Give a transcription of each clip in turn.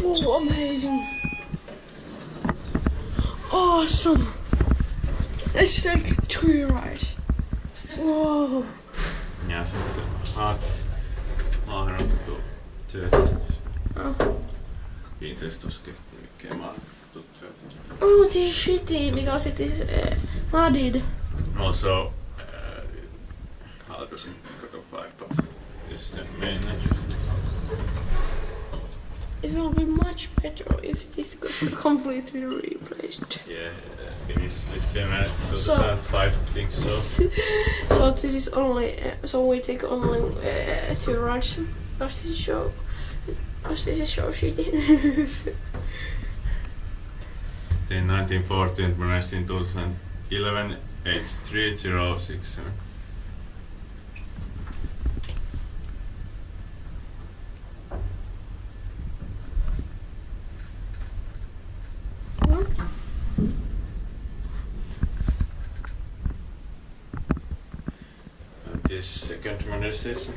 Oh, amazing. Awesome. It's like 3 rides. Wow. Ja sitten Maaherrankatu työttömyys. Kiinteistöskehtiin Maaherrankatu työttömyys. Oh, this is shitty because it is muddied. Also, Kaakkuri86 but this is the main entrance. It will be much better if this got completely replaced. Yeah, FinnishLiftFilmer2005 think so. So this is only, so we take only 2 rides. Because this is so shitty. In 1940 and Modernised in 2011, H3067. This second modernization.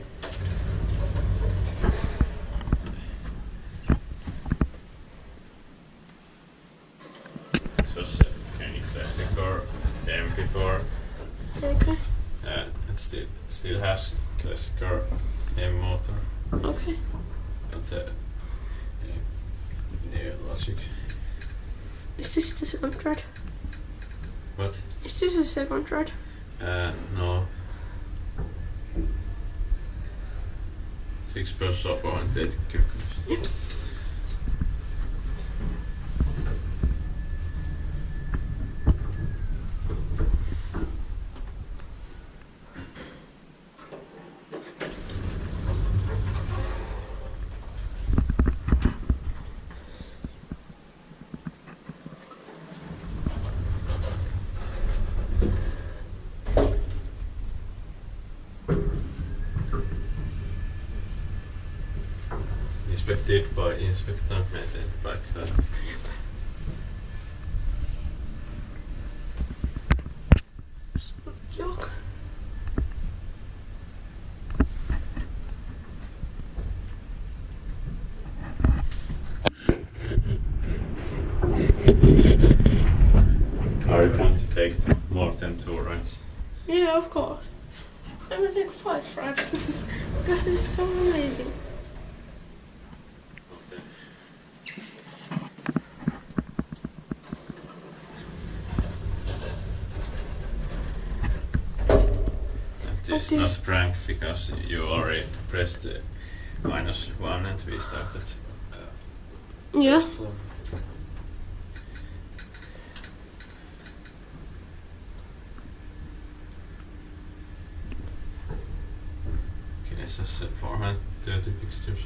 This was a Kone classic or MP4. Okay. It still has classic or M motor. Okay. But new logic. Is this the second thread? What? Is this a second thread? No. 6% on tehty. Inspected by byInspecta, maintained by Kone. Joke. Are you going to take more than 2 rides? Yeah, of course. I will take 5 rides. Because this is so amazing. This is not prank because you already pressed -1 and we started. Yeah. Okay, this is 430 fixtures.